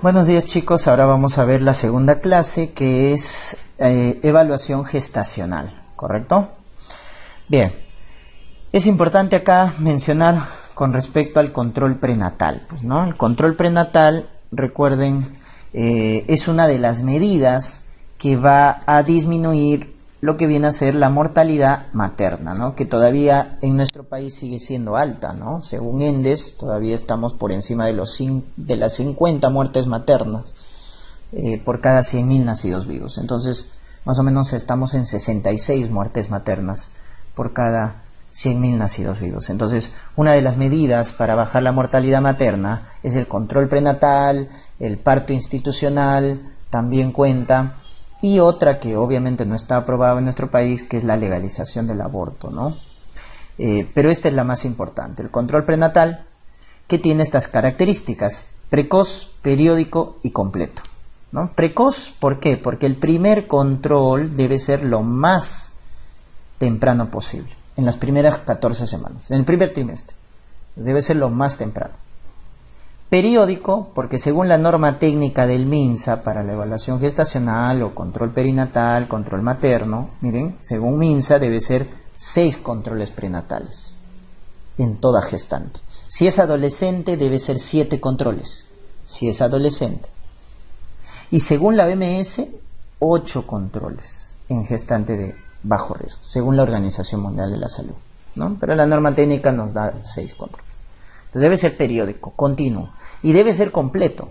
Buenos días, chicos, ahora vamos a ver la segunda clase, que es evaluación gestacional, ¿correcto? Bien, es importante acá mencionar con respecto al control prenatal, pues, ¿no? El control prenatal, recuerden, es una de las medidas que va a disminuir lo que viene a ser la mortalidad materna, ¿no? Que todavía en nuestro país sigue siendo alta, ¿no? Según ENDES, todavía estamos por encima de las 50 muertes maternas por cada 100.000 nacidos vivos. Entonces, más o menos estamos en 66 muertes maternas por cada 100.000 nacidos vivos. Entonces, una de las medidas para bajar la mortalidad materna es el control prenatal, el parto institucional, también cuenta, y otra que obviamente no está aprobada en nuestro país, que es la legalización del aborto, ¿no? Pero esta es la más importante, el control prenatal, que tiene estas características: precoz, periódico y completo, ¿no? Precoz, ¿por qué? Porque el primer control debe ser lo más temprano posible, en las primeras 14 semanas, en el primer trimestre, debe ser lo más temprano. Periódico, porque según la norma técnica del MINSA para la evaluación gestacional o control perinatal, control materno, miren, según MINSA debe ser 6 controles prenatales en toda gestante. Si es adolescente debe ser 7 controles, si es adolescente. Y según la OMS, 8 controles en gestante de bajo riesgo, según la Organización Mundial de la Salud, ¿no? Pero la norma técnica nos da 6 controles. Entonces debe ser periódico, continuo, y debe ser completo,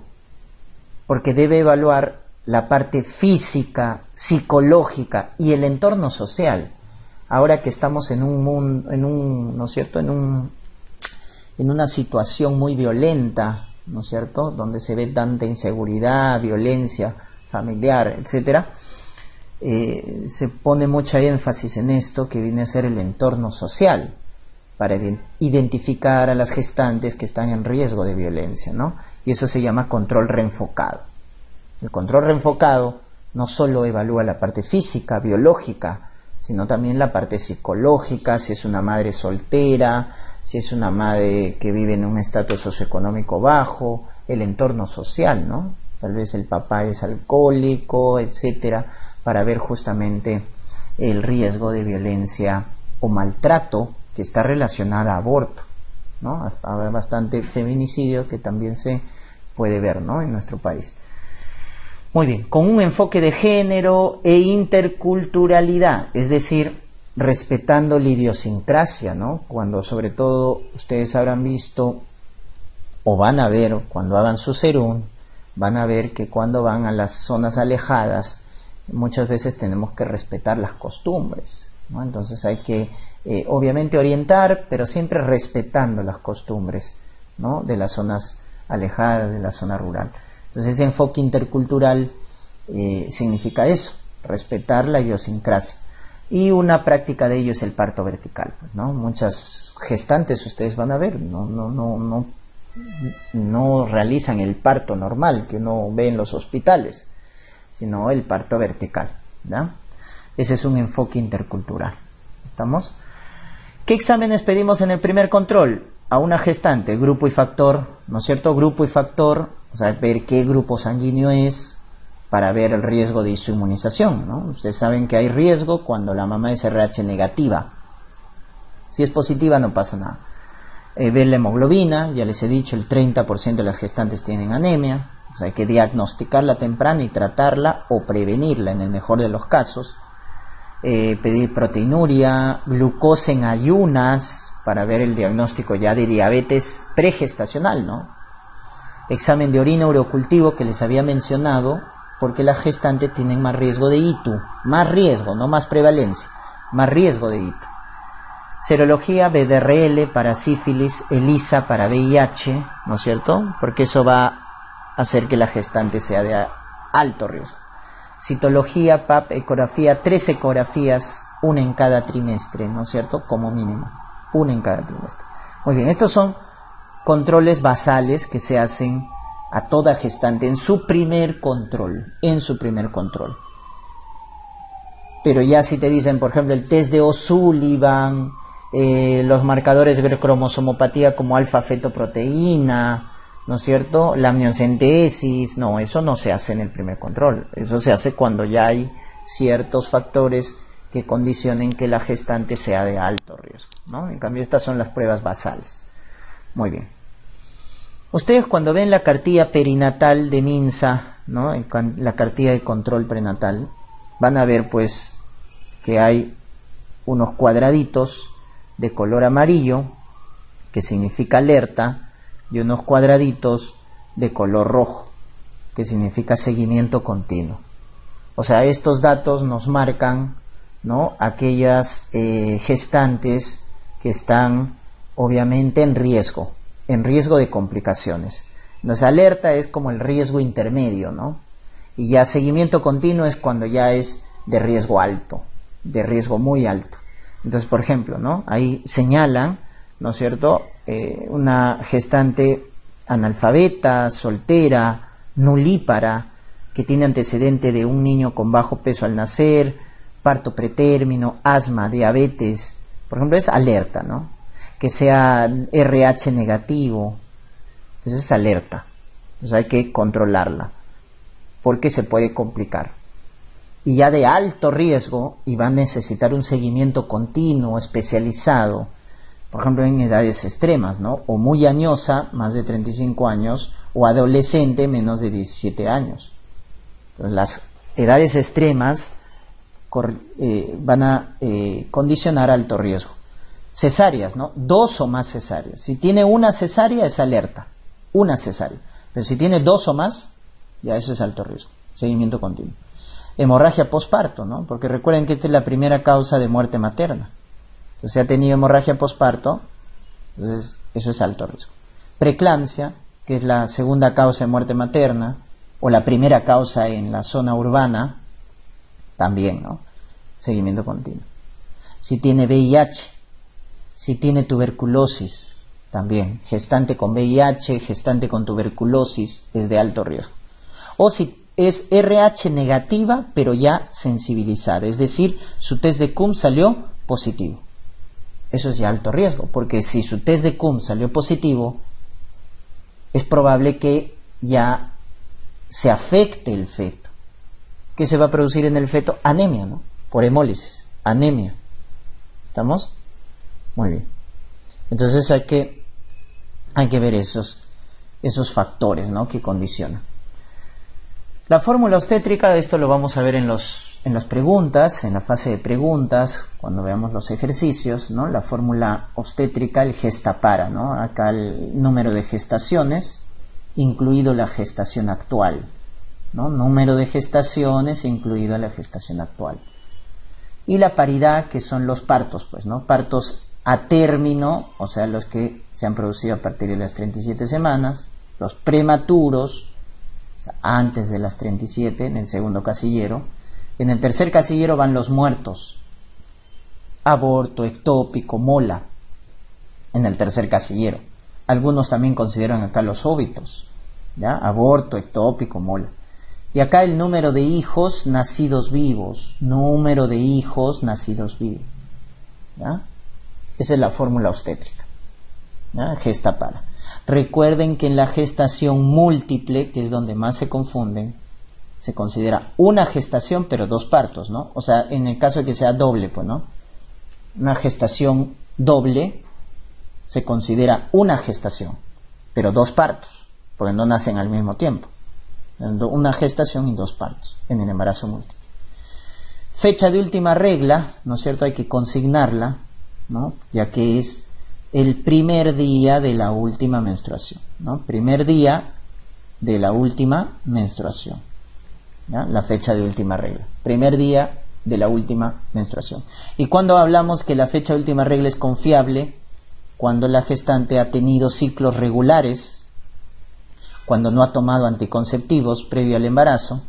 porque debe evaluar la parte física, psicológica y el entorno social. Ahora que estamos en un mundo, ¿no es cierto?, en una situación muy violenta, ¿no es cierto?, donde se ve tanta inseguridad, violencia familiar, etcétera, se pone mucha énfasis en esto que viene a ser el entorno social, para identificar a las gestantes que están en riesgo de violencia, ¿no? Y eso se llama control reenfocado. El control reenfocado no solo evalúa la parte física, biológica, sino también la parte psicológica, si es una madre soltera, si es una madre que vive en un estatus socioeconómico bajo, el entorno social, ¿no? Tal vez el papá es alcohólico, etcétera, para ver justamente el riesgo de violencia o maltrato que está relacionada a aborto, ¿no? Hasta habrá bastante feminicidio que también se puede ver, ¿no?, en nuestro país. Muy bien, con un enfoque de género e interculturalidad, es decir, respetando la idiosincrasia, ¿no? Cuando sobre todo ustedes habrán visto o van a ver, cuando hagan su serum, van a ver que cuando van a las zonas alejadas, muchas veces tenemos que respetar las costumbres, ¿no? Entonces hay que obviamente orientar, pero siempre respetando las costumbres, ¿no?, de las zonas alejadas, de la zona rural. Entonces ese enfoque intercultural significa eso, respetar la idiosincrasia. Y una práctica de ello es el parto vertical, ¿no? Muchas gestantes, ustedes van a ver, no realizan el parto normal que uno ve en los hospitales, sino el parto vertical, ¿no? Ese es un enfoque intercultural. ¿Estamos? ¿Qué exámenes pedimos en el primer control? A una gestante, grupo y factor, ¿no es cierto? Grupo y factor, o sea, ver qué grupo sanguíneo es para ver el riesgo de su inmunización, ¿no? Ustedes saben que hay riesgo cuando la mamá es RH negativa. Si es positiva no pasa nada. Ver la hemoglobina, ya les he dicho, el 30% de las gestantes tienen anemia, o sea, hay que diagnosticarla temprano y tratarla o prevenirla en el mejor de los casos. Pedir proteinuria, glucosa en ayunas para ver el diagnóstico ya de diabetes pregestacional, ¿no? Examen de orina urocultivo que les había mencionado, porque las gestantes tienen más riesgo de ITU, más riesgo, no más prevalencia, más riesgo de ITU. Serología, BDRL para sífilis, ELISA para VIH, ¿no es cierto? Porque eso va a hacer que la gestante sea de alto riesgo. Citología, PAP, ecografía, 3 ecografías, una en cada trimestre, ¿no es cierto?, como mínimo, una en cada trimestre. Muy bien, estos son controles basales que se hacen a toda gestante en su primer control, Pero ya si te dicen, por ejemplo, el test de O'Sullivan, los marcadores de cromosomopatía como alfa-fetoproteína, ¿no es cierto? La amniocentesis, no, eso no se hace en el primer control. Eso se hace cuando ya hay ciertos factores que condicionen que la gestante sea de alto riesgo, ¿no? En cambio, estas son las pruebas basales. Muy bien. Ustedes cuando ven la cartilla perinatal de MINSA, ¿no? La cartilla de control prenatal, van a ver pues que hay unos cuadraditos de color amarillo, que significa alerta, y unos cuadraditos de color rojo, que significa seguimiento continuo. O sea, estos datos nos marcan, ¿no?, aquellas gestantes que están obviamente en riesgo de complicaciones. Entonces, alerta es como el riesgo intermedio, ¿no? Y ya seguimiento continuo es cuando ya es de riesgo alto, de riesgo muy alto. Entonces, por ejemplo, ¿no?, ahí señalan, ¿no es cierto?, una gestante analfabeta, soltera, nulípara, que tiene antecedente de un niño con bajo peso al nacer, parto pretérmino, asma, diabetes, por ejemplo, es alerta, ¿no? Que sea RH negativo, eso es alerta. Entonces hay que controlarla, porque se puede complicar. Y ya de alto riesgo, y va a necesitar un seguimiento continuo, especializado, por ejemplo en edades extremas, ¿no? O muy añosa, más de 35 años, o adolescente, menos de 17 años. Entonces, las edades extremas van a condicionar alto riesgo. Cesáreas, ¿no? 2 o más cesáreas. Si tiene una cesárea es alerta, una cesárea. Pero si tiene 2 o más, ya eso es alto riesgo. Seguimiento continuo. Hemorragia posparto, ¿no? Porque recuerden que esta es la primera causa de muerte materna. Entonces, si ha tenido hemorragia posparto, entonces eso es alto riesgo. Preeclampsia, que es la segunda causa de muerte materna, o la primera causa en la zona urbana, también, ¿no? Seguimiento continuo. Si tiene VIH, si tiene tuberculosis, también, gestante con VIH, gestante con tuberculosis, es de alto riesgo. O si es RH negativa, pero ya sensibilizada, es decir, su test de CUM salió positivo. Eso es ya alto riesgo, porque si su test de CUM salió positivo, es probable que ya se afecte el feto. ¿Qué se va a producir en el feto? Anemia, ¿no? Por hemólisis, anemia. ¿Estamos? Muy bien. Entonces hay que ver esos factores, ¿no?, que condicionan. La fórmula obstétrica, esto lo vamos a ver en las preguntas, en la fase de preguntas, cuando veamos los ejercicios, ¿no? La fórmula obstétrica, el gestapara, ¿no? Acá el número de gestaciones, incluido la gestación actual, ¿no? Número de gestaciones, incluida la gestación actual. Y la paridad, que son los partos, pues, ¿no? Partos a término, o sea, los que se han producido a partir de las 37 semanas, los prematuros, o sea, antes de las 37, en el segundo casillero. En el tercer casillero van los muertos, aborto, ectópico, mola, en el tercer casillero. Algunos también consideran acá los óbitos, ¿ya? Aborto, ectópico, mola. Y acá el número de hijos nacidos vivos, número de hijos nacidos vivos, ¿ya? Esa es la fórmula obstétrica, ¿ya? Gestapara. Recuerden que en la gestación múltiple, que es donde más se confunden, se considera una gestación pero 2 partos, ¿no? O sea, en el caso de que sea doble, pues, ¿no? Una gestación doble se considera una gestación, pero 2 partos, porque no nacen al mismo tiempo. Una gestación y 2 partos en el embarazo múltiple. Fecha de última regla, ¿no es cierto? Hay que consignarla, ¿no? Ya que es el primer día de la última menstruación, ¿no? Primer día de la última menstruación, ¿ya? La fecha de última regla, primer día de la última menstruación. Y cuando hablamos que la fecha de última regla es confiable, cuando la gestante ha tenido ciclos regulares, cuando no ha tomado anticonceptivos previo al embarazo,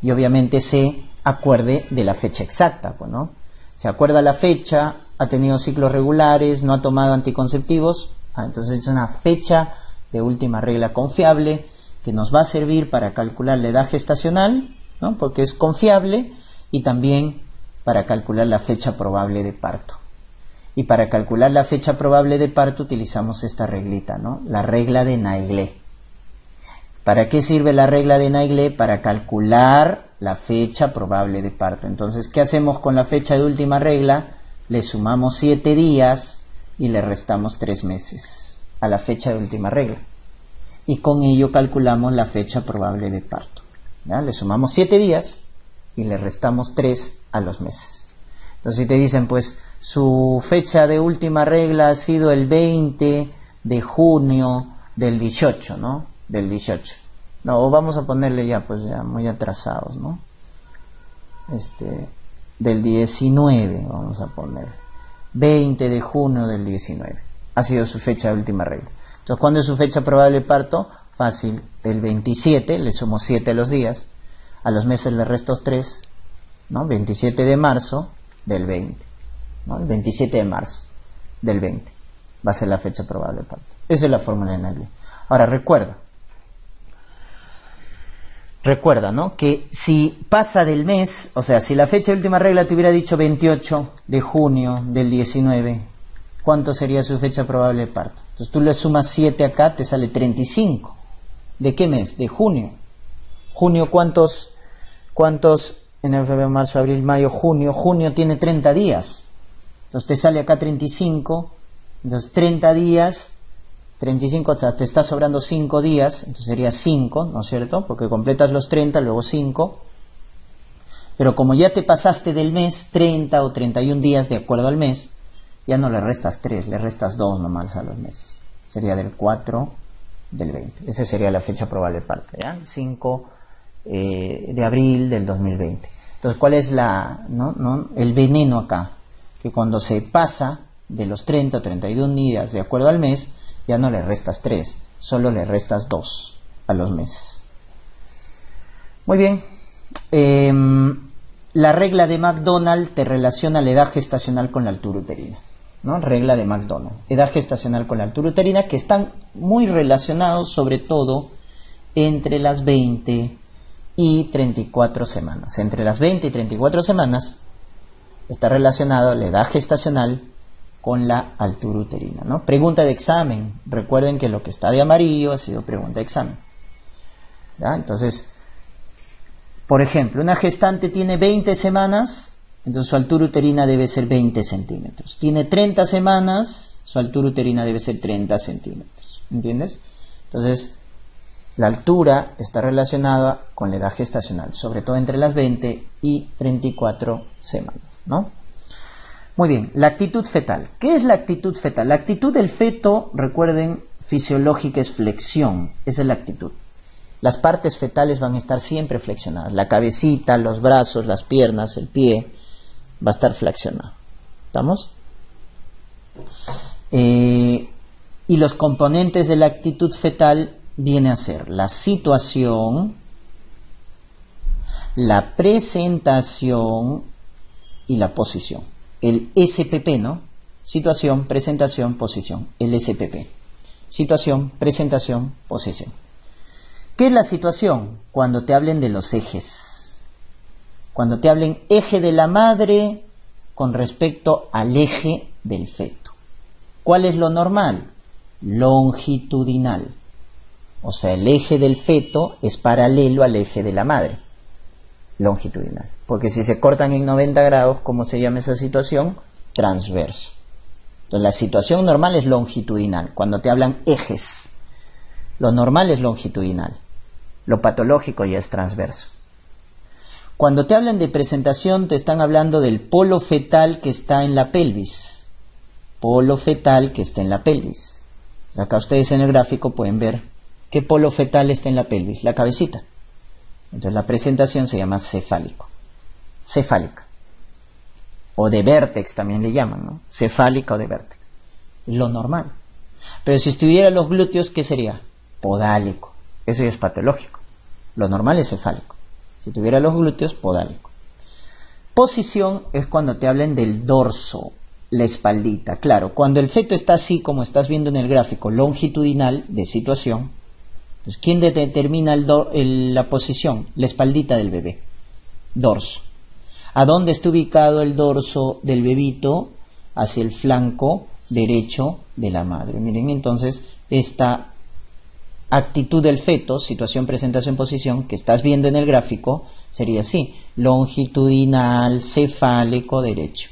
y obviamente se acuerde de la fecha exacta, pues, ¿no? Se acuerda la fecha, ha tenido ciclos regulares, no ha tomado anticonceptivos, entonces es una fecha de última regla confiable que nos va a servir para calcular la edad gestacional, ¿no? Porque es confiable, y también para calcular la fecha probable de parto. Y para calcular la fecha probable de parto utilizamos esta reglita, ¿no? La regla de Naegele, ¿Para qué sirve la regla de Naegele? Para calcular la fecha probable de parto. Entonces, ¿qué hacemos con la fecha de última regla? Le sumamos 7 días y le restamos 3 meses a la fecha de última regla. Y con ello calculamos la fecha probable de parto. ¿Ya? Le sumamos 7 días y le restamos 3 a los meses. Entonces, si te dicen, pues, su fecha de última regla ha sido el 20 de junio del 18, ¿no? Del 18. No, vamos a ponerle ya, pues ya muy atrasados, ¿no? Del 19, vamos a poner. 20 de junio del 19. Ha sido su fecha de última regla. Entonces, ¿cuándo es su fecha probable de parto? Fácil, el 27, le sumo 7 a los días. A los meses le resto 3, ¿no? 27 de marzo del 20, ¿no? El 27 de marzo del 20 va a ser la fecha probable de parto. Esa es la fórmula de Naegele. Ahora, recuerda, ¿no? Que si pasa del mes, o sea, si la fecha de última regla te hubiera dicho 28 de junio del 19, ¿cuánto sería su fecha probable de parto? Entonces tú le sumas 7 acá, te sale 35. ¿De qué mes? De junio. Junio, ¿cuántos? Enero, febrero, marzo, abril, mayo, junio. Junio tiene 30 días. Entonces te sale acá 35. Entonces 30 días, 35, o sea, te está sobrando 5 días. Entonces sería 5, ¿no es cierto? Porque completas los 30, luego 5. Pero como ya te pasaste del mes, 30 o 31 días de acuerdo al mes, ya no le restas 3, le restas 2 nomás a los meses. Sería del 4 del 20. Esa sería la fecha probable de parto, ¿ya? 5 de abril del 2020. Entonces, ¿cuál es el veneno acá? Que cuando se pasa de los 30 o 31 días de acuerdo al mes, ya no le restas 3, solo le restas 2 a los meses. Muy bien. La regla de McDonald te relaciona la edad gestacional con la altura uterina, ¿no? Regla de McDonald. Edad gestacional con la altura uterina, que están muy relacionados, sobre todo entre las 20 y 34 semanas. Entre las 20 y 34 semanas está relacionado la edad gestacional con la altura uterina, ¿no? Pregunta de examen. Recuerden que lo que está de amarillo ha sido pregunta de examen, ¿ya? Entonces, por ejemplo, una gestante tiene 20 semanas, entonces su altura uterina debe ser 20 centímetros. Tiene 30 semanas, su altura uterina debe ser 30 centímetros. ¿Entiendes? Entonces, la altura está relacionada con la edad gestacional, sobre todo entre las 20 y 34 semanas, ¿no? Muy bien, la actitud fetal. ¿Qué es la actitud fetal? La actitud del feto, recuerden, fisiológica es flexión. Esa es la actitud. Las partes fetales van a estar siempre flexionadas. La cabecita, los brazos, las piernas, el pie, va a estar flexionado. ¿Estamos? Y los componentes de la actitud fetal viene a ser la situación, la presentación y la posición. El SPP, ¿no? Situación, presentación, posición. El SPP. Situación, presentación, posición. ¿Qué es la situación? Cuando te hablen de los ejes. Cuando te hablen eje de la madre con respecto al eje del feto. ¿Cuál es lo normal? Longitudinal. O sea, el eje del feto es paralelo al eje de la madre. Longitudinal. Porque si se cortan en 90 grados, ¿cómo se llama esa situación? Transverso. Entonces, la situación normal es longitudinal. Cuando te hablan ejes, lo normal es longitudinal. Lo patológico ya es transverso. Cuando te hablan de presentación, te están hablando del polo fetal que está en la pelvis. Polo fetal que está en la pelvis. Acá ustedes en el gráfico pueden ver qué polo fetal está en la pelvis, la cabecita. Entonces la presentación se llama cefálico. Cefálica. O de vértex también le llaman, ¿no? Cefálica o de vértex. Lo normal. Pero si estuviera los glúteos, ¿qué sería? Podálico. Eso ya es patológico. Lo normal es cefálico. Si tuviera los glúteos, podálico. Posición es cuando te hablen del dorso, la espaldita. Claro, cuando el feto está así, como estás viendo en el gráfico, longitudinal de situación, pues ¿quién determina la posición? La espaldita del bebé. Dorso. ¿A dónde está ubicado el dorso del bebito? Hacia el flanco derecho de la madre. Miren, entonces, esta actitud del feto, situación, presentación, posición, que estás viendo en el gráfico, sería así: longitudinal, cefálico, derecho.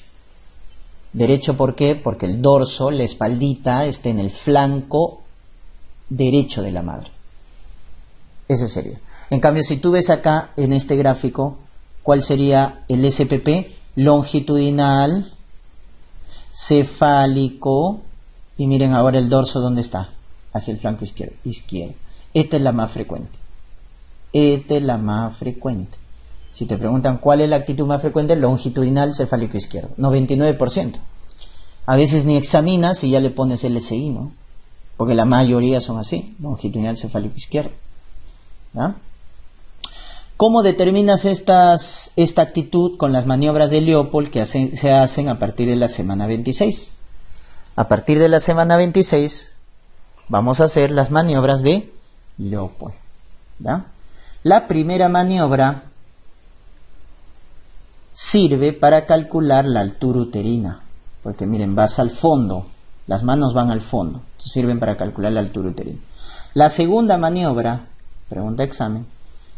Derecho, ¿por qué? Porque el dorso, la espaldita, está en el flanco derecho de la madre. Ese sería. En cambio, si tú ves acá en este gráfico, ¿cuál sería el SPP? Longitudinal, cefálico, y miren ahora el dorso, ¿dónde está? Hacia el flanco izquierdo. Esta es la más frecuente. Esta es la más frecuente. Si te preguntan cuál es la actitud más frecuente, longitudinal, cefálico izquierdo. 99%. A veces ni examinas y ya le pones LSI, ¿no? Porque la mayoría son así, longitudinal, cefálico izquierdo. ¿Ya? ¿Cómo determinas esta actitud? Con las maniobras de Leopold que se hacen a partir de la semana 26. A partir de la semana 26 vamos a hacer las maniobras de Leopold. ¿Ya? La primera maniobra sirve para calcular la altura uterina, porque miren, vas al fondo, las manos van al fondo, entonces sirven para calcular la altura uterina. La segunda maniobra, pregunta examen,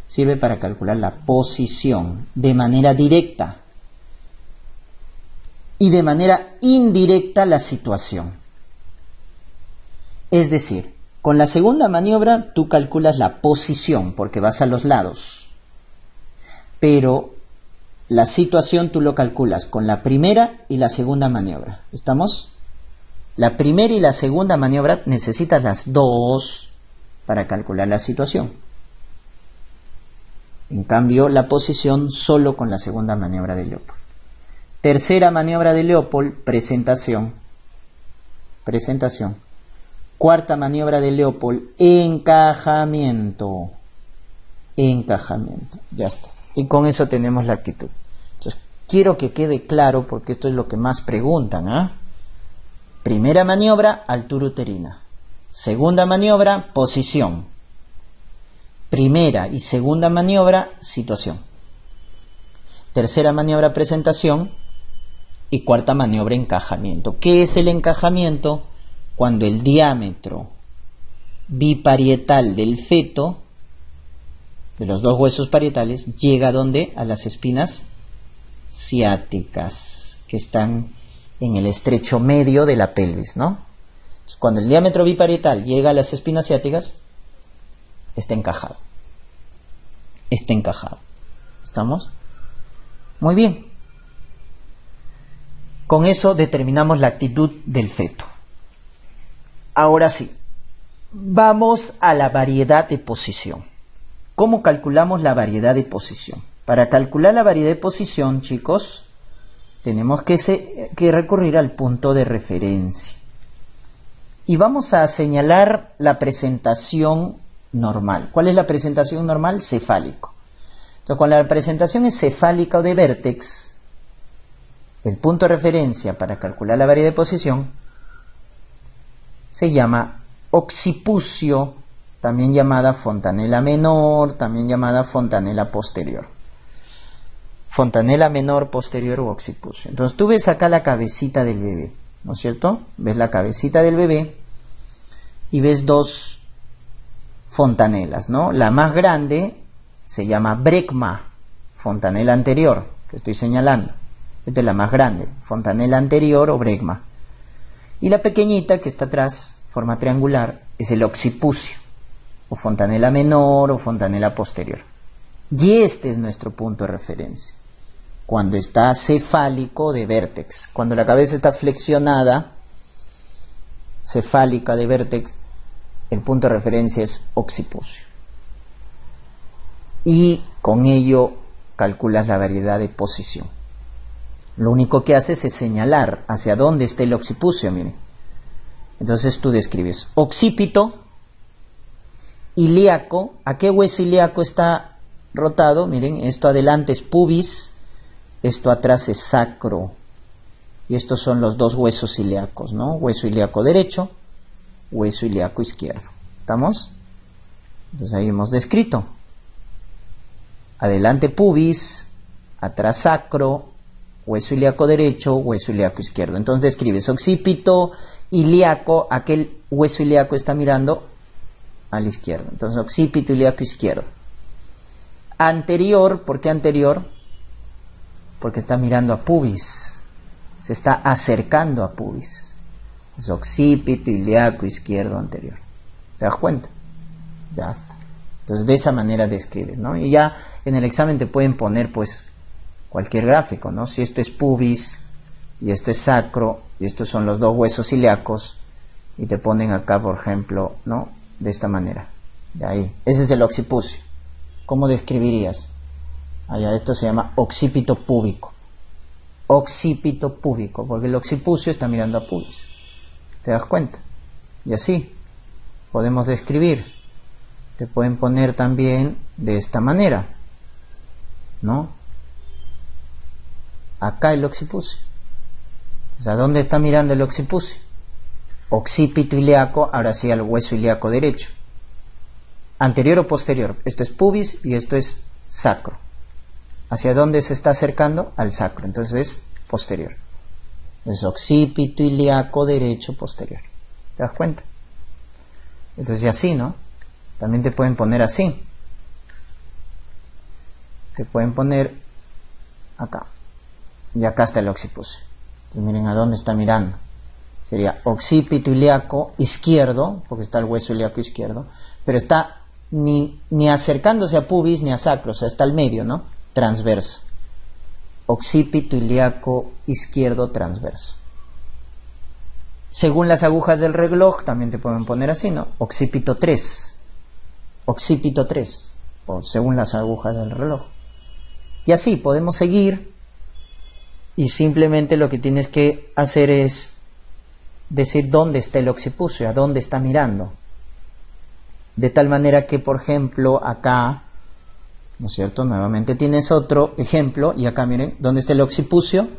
sirve para calcular la posición de manera directa y de manera indirecta la situación. Es decir, con la segunda maniobra tú calculas la posición porque vas a los lados, pero la situación tú lo calculas con la primera y la segunda maniobra. ¿Estamos? La primera y la segunda maniobra necesitas las dos para calcular la situación. En cambio, la posición solo con la segunda maniobra de Leopold. Tercera maniobra de Leopold, presentación. Presentación. Cuarta maniobra de Leopold, encajamiento. Encajamiento. Ya está. Y con eso tenemos la actitud. Entonces, quiero que quede claro, porque esto es lo que más preguntan, ¿eh? Primera maniobra, altura uterina. Segunda maniobra, posición. Primera y segunda maniobra, situación. Tercera maniobra, presentación. Y cuarta maniobra, encajamiento. ¿Qué es el encajamiento? Cuando el diámetro biparietal del feto, de los dos huesos parietales, llega ¿dónde? A las espinas ciáticas, que están en el estrecho medio de la pelvis, ¿no? Entonces, cuando el diámetro biparietal llega a las espinas ciáticas, está encajado. Está encajado. ¿Estamos? Muy bien. Con eso determinamos la actitud del feto. Ahora sí, vamos a la variedad de posición. ¿Cómo calculamos la variedad de posición? Para calcular la variedad de posición, chicos, tenemos que recurrir al punto de referencia. Y vamos a señalar la presentación normal. ¿Cuál es la presentación normal? Cefálico. Entonces, cuando la presentación es cefálica o de vértex, el punto de referencia para calcular la variedad de posición se llama occipucio, también llamada fontanela menor, también llamada fontanela posterior. Fontanela menor, posterior u occipucio. Entonces tú ves acá la cabecita del bebé, ¿no es cierto? Ves la cabecita del bebé y ves dos fontanelas, ¿no? La más grande se llama brecma, fontanela anterior, que estoy señalando. Esta es la más grande, fontanela anterior o brecma. Y la pequeñita que está atrás, forma triangular, es el occipucio, o fontanela menor o fontanela posterior. Y este es nuestro punto de referencia. Cuando está cefálico de vértex, cuando la cabeza está flexionada, cefálica de vértex, el punto de referencia es occipucio. Y con ello calculas la variedad de posición. Lo único que haces es señalar hacia dónde está el occipucio, miren. Entonces tú describes occipito, ilíaco. ¿A qué hueso ilíaco está rotado? Miren, esto adelante es pubis, esto atrás es sacro. Y estos son los dos huesos ilíacos, ¿no? Hueso ilíaco derecho, hueso ilíaco izquierdo. ¿Estamos? Entonces ahí hemos descrito. Adelante pubis, atrás sacro, hueso ilíaco derecho, hueso ilíaco izquierdo. Entonces describes occipito, ilíaco, aquel hueso ilíaco está mirando a la izquierda. Entonces occipito ilíaco izquierdo. Anterior, ¿por qué anterior? Porque está mirando a pubis, se está acercando a pubis. Es occipito ilíaco izquierdo anterior. ¿Te das cuenta? Ya está. Entonces de esa manera describes, ¿no? Y ya en el examen te pueden poner pues cualquier gráfico, ¿no? Si esto es pubis y esto es sacro y estos son los dos huesos ilíacos y te ponen acá, por ejemplo, ¿no? De esta manera. De ahí. Ese es el occipucio. ¿Cómo describirías? Allá esto se llama occipito púbico. Occipito púbico, porque el occipucio está mirando a pubis. ¿Te das cuenta? Y así podemos describir. Te pueden poner también de esta manera, ¿no? Acá el occipucio. O sea, ¿dónde está mirando el occipucio? Occipito ilíaco, ahora sí al hueso ilíaco derecho. Anterior o posterior. Esto es pubis y esto es sacro. ¿Hacia dónde se está acercando? Al sacro. Entonces es posterior. Es occipito ilíaco derecho posterior. ¿Te das cuenta? Entonces y así, ¿no? También te pueden poner así. Te pueden poner acá. Y acá está el occipucio. Entonces miren a dónde está mirando. Sería occipito ilíaco izquierdo, porque está el hueso ilíaco izquierdo, pero está ni acercándose a pubis ni a sacro, o sea, está al medio, ¿no? Transverso. Occipito ilíaco izquierdo transverso. Según las agujas del reloj, también te pueden poner así, ¿no? Occipito 3. Occipito 3. O según las agujas del reloj. Y así podemos seguir. Y simplemente lo que tienes que hacer es decir dónde está el occipucio, a dónde está mirando. De tal manera que, por ejemplo, acá, ¿no es cierto? Nuevamente tienes otro ejemplo, y acá miren, ¿dónde está el occipucio?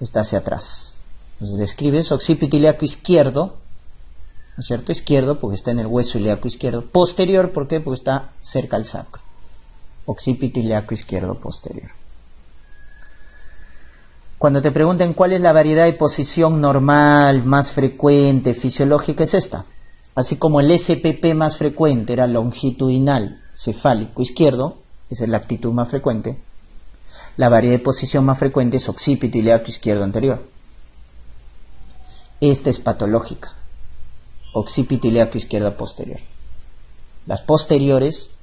Está hacia atrás. Entonces describes occipito ilíaco izquierdo, ¿no es cierto? Izquierdo, porque está en el hueso ilíaco izquierdo. Posterior, ¿por qué? Porque está cerca al sacro. Occipito ilíaco izquierdo posterior. Cuando te pregunten cuál es la variedad de posición normal, más frecuente, fisiológica, es esta. Así como el SPP más frecuente era longitudinal cefálico izquierdo, esa es la actitud más frecuente, la variedad de posición más frecuente es occipito ilíaco izquierdo anterior. Esta es patológica, occipito ilíaco izquierdo posterior. Las posteriores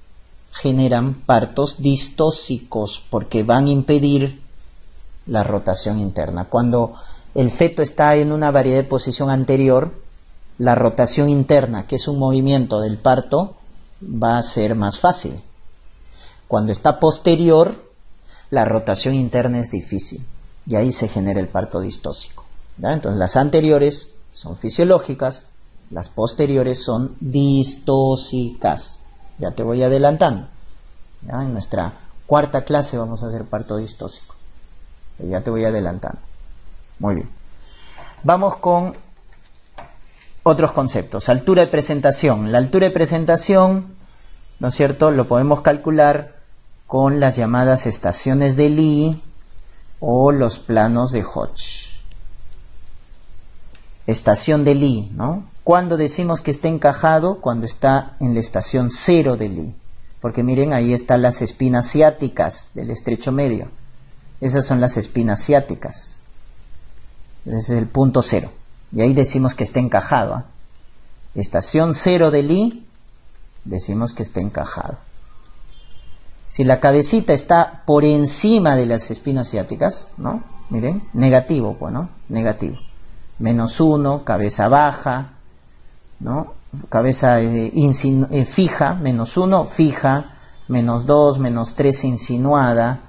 generan partos distóxicos porque van a impedir la rotación interna. Cuando el feto está en una variedad de posición anterior, la rotación interna, que es un movimiento del parto, va a ser más fácil. Cuando está posterior, la rotación interna es difícil y ahí se genera el parto distóxico. ¿Ya? Entonces las anteriores son fisiológicas, las posteriores son distóxicas. Ya te voy adelantando. ¿Ya? En nuestra cuarta clase vamos a hacer parto distóxico. Ya te voy adelantando. Muy bien. Vamos con otros conceptos. Altura de presentación. La altura de presentación, ¿no es cierto?, lo podemos calcular con las llamadas estaciones de Lee o los planos de Hodge. Estación de Lee, ¿no? ¿Cuándo decimos que está encajado? Cuando está en la estación 0 de Lee. Porque miren, ahí están las espinas ciáticas del estrecho medio. Esas son las espinas ciáticas. Ese es el punto 0. Y ahí decimos que está encajado. ¿Eh? Estación 0 de Lee, decimos que está encajado. Si la cabecita está por encima de las espinas ciáticas, ¿no? Miren, negativo, pues, ¿no? Negativo. -1, cabeza baja, ¿no? Cabeza fija, -1, fija, -2, -3, insinuada.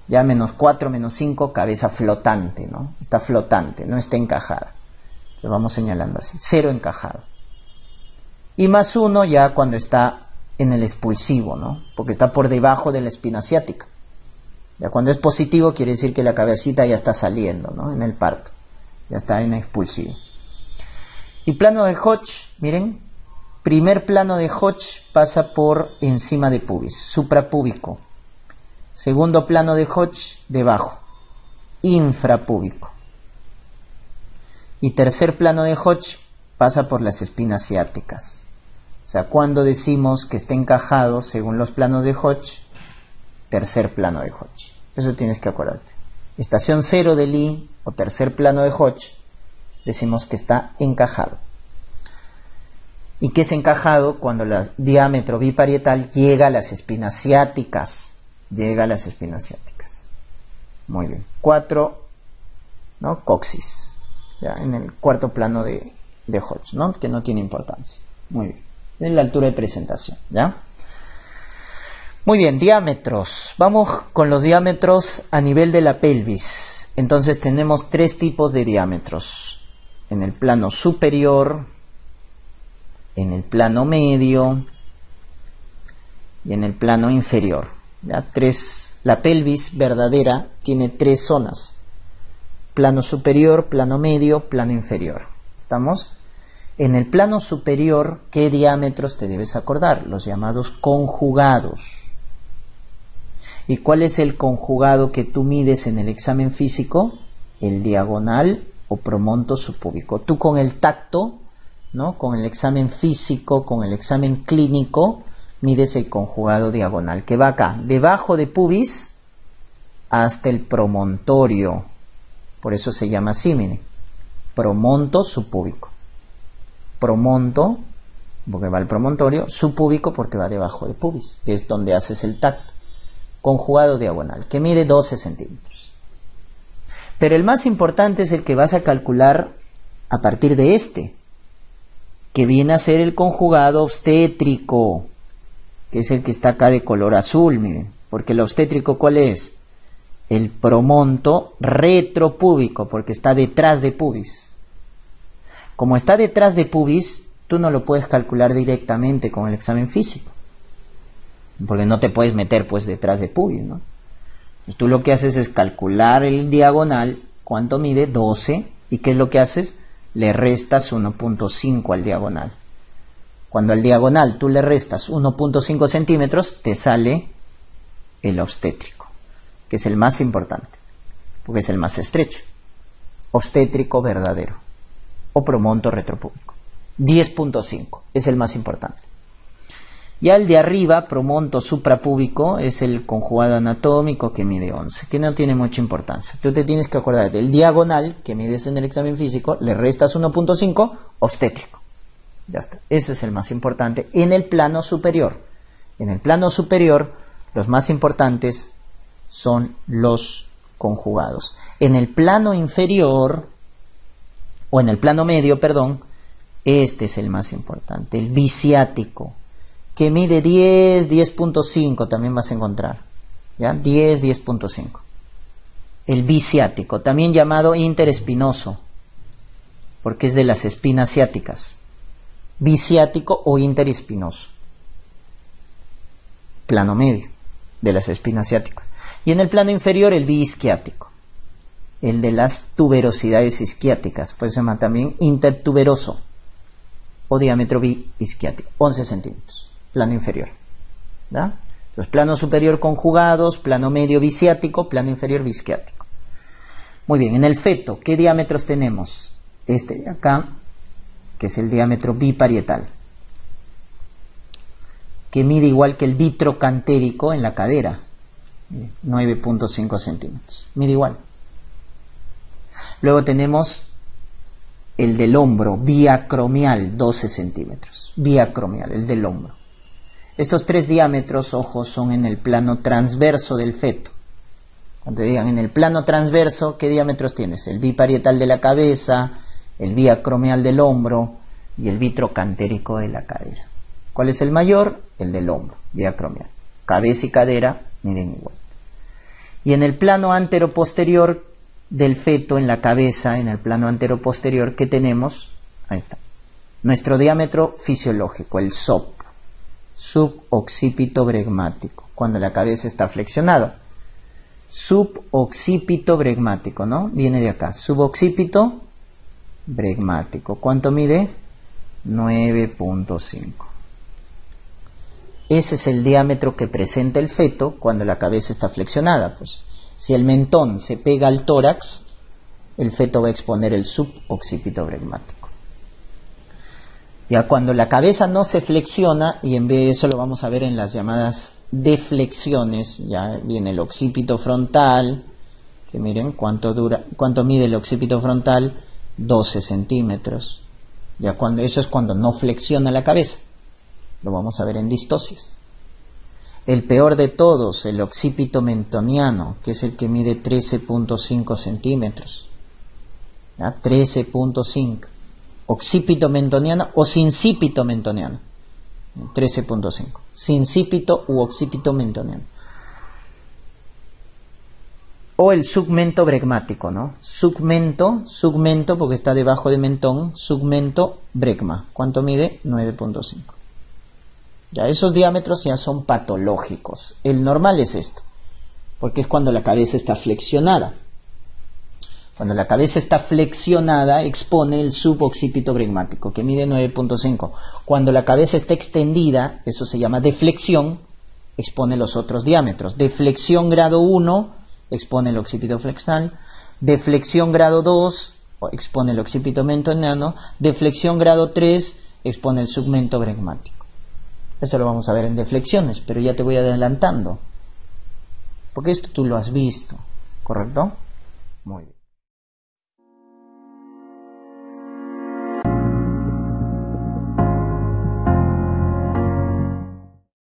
Ya -4, -5, cabeza flotante, ¿no? Está flotante, no está encajada. Lo vamos señalando así. 0 encajado. Y +1 ya cuando está en el expulsivo, ¿no? Porque está por debajo de la espina ciática. Ya cuando es positivo quiere decir que la cabecita ya está saliendo, ¿no? En el parto. Ya está en expulsivo. Y plano de Hodge, miren. Primer plano de Hodge pasa por encima de pubis, suprapúbico. Segundo plano de Hodge, debajo, infrapúbico. Y tercer plano de Hodge pasa por las espinas ciáticas. O sea, cuando decimos que está encajado según los planos de Hodge, tercer plano de Hodge. Eso tienes que acordarte. Estación 0 de Lie o tercer plano de Hodge, decimos que está encajado. ¿Y qué es encajado? Cuando el diámetro biparietal llega a las espinas ciáticas. Llega a las espinas ciáticas. Muy bien. 4, ¿no? Coxis. Ya, en el cuarto plano de Hodge, ¿no? Que no tiene importancia. Muy bien. En la altura de presentación, ¿ya? Muy bien, diámetros. Vamos con los diámetros a nivel de la pelvis. Entonces tenemos 3 tipos de diámetros. En el plano superior, en el plano medio y en el plano inferior. ¿Ya? La pelvis verdadera tiene 3 zonas. Plano superior, plano medio, plano inferior. ¿Estamos? En el plano superior, ¿qué diámetros te debes acordar? Los llamados conjugados. ¿Y cuál es el conjugado que tú mides en el examen físico? El diagonal o promonto subpúbico. Tú con el tacto, ¿no? Con el examen físico, con el examen clínico, mides el conjugado diagonal, que va acá, debajo de pubis hasta el promontorio. Por eso se llama así, miren. Promonto subpúbico. Promonto, porque va al promontorio, subpúbico porque va debajo de pubis, que es donde haces el tacto. Conjugado diagonal, que mide 12 centímetros. Pero el más importante es el que vas a calcular a partir de este, que viene a ser el conjugado obstétrico, que es el que está acá de color azul, miren, porque el obstétrico, ¿cuál es? El promonto retropúbico, porque está detrás de pubis. Como está detrás de pubis, tú no lo puedes calcular directamente con el examen físico, porque no te puedes meter pues detrás de pubis, ¿no? Entonces, tú lo que haces es calcular el diagonal, ¿cuánto mide? 12, ¿y qué es lo que haces? Le restas 1.5 al diagonal. Cuando al diagonal tú le restas 1.5 centímetros, te sale el obstétrico, que es el más importante, porque es el más estrecho. Obstétrico verdadero, o promonto retropúbico. 10.5 es el más importante. Ya el de arriba, promonto suprapúbico, es el conjugado anatómico que mide 11, que no tiene mucha importancia. Tú te tienes que acordar del diagonal que mides en el examen físico, le restas 1.5, obstétrico. Ya está. Ese es el más importante en el plano superior. En el plano superior, los más importantes son los conjugados. En el plano inferior, o en el plano medio, perdón, este es el más importante, el biciático, que mide 10, 10.5 también vas a encontrar, ¿ya? 10, 10.5. El biciático, también llamado interespinoso, porque es de las espinas ciáticas. Biciático o interespinoso. Plano medio, de las espinas ciáticas. Y en el plano inferior, el biisquiático, el de las tuberosidades isquiáticas, pues se llama también intertuberoso, o diámetro biisquiático, 11 centímetros. Plano inferior, ¿da? Entonces, plano superior conjugados, plano medio biciático, plano inferior bisquiático. Muy bien, en el feto, ¿qué diámetros tenemos? Este de acá, que es el diámetro biparietal, que mide igual que el vitrocantérico en la cadera, 9.5 centímetros, mide igual. Luego tenemos el del hombro, biacromial, 12 centímetros, biacromial, el del hombro. Estos 3 diámetros, ojo, son en el plano transverso del feto. Cuando te digan en el plano transverso, ¿qué diámetros tienes? El biparietal de la cabeza, el biacromial del hombro y el vitrocantérico de la cadera. ¿Cuál es el mayor? El del hombro, biacromial. Cabeza y cadera miden igual. Y en el plano anteroposterior del feto, en la cabeza, en el plano anteroposterior, ¿qué tenemos? Ahí está. Nuestro diámetro fisiológico, el SOP. Suboccipito bregmático, cuando la cabeza está flexionada. Suboccipito bregmático, ¿no? Viene de acá. Suboccipito bregmático. ¿Cuánto mide? 9.5. Ese es el diámetro que presenta el feto cuando la cabeza está flexionada. Pues, si el mentón se pega al tórax, el feto va a exponer el suboccipito bregmático. Ya cuando la cabeza no se flexiona, y en vez de eso lo vamos a ver en las llamadas deflexiones, ya viene el occipito frontal, que miren cuánto mide el occipito frontal, 12 centímetros. Ya cuando eso es cuando no flexiona la cabeza, lo vamos a ver en distosis. El peor de todos, el occipito mentoniano, que es el que mide 13.5 centímetros. ¿Ya? 13.5. Occipito mentoniano o sincipito mentoniano. 13.5. Sincipito u occipito mentoniano. O el submento bregmático, ¿no? Submento porque está debajo de mentón, submento bregma. ¿Cuánto mide? 9.5. Ya esos diámetros ya son patológicos. El normal es esto, porque es cuando la cabeza está flexionada. Cuando la cabeza está flexionada, expone el suboccipito bregmático, que mide 9.5. Cuando la cabeza está extendida, eso se llama deflexión, expone los otros diámetros. Deflexión grado 1, expone el occipito flexal. Deflexión grado 2, expone el occipito mentoniano. Deflexión grado 3, expone el submento bregmático. Eso lo vamos a ver en deflexiones, pero ya te voy adelantando, porque esto tú lo has visto, ¿correcto? Muy bien.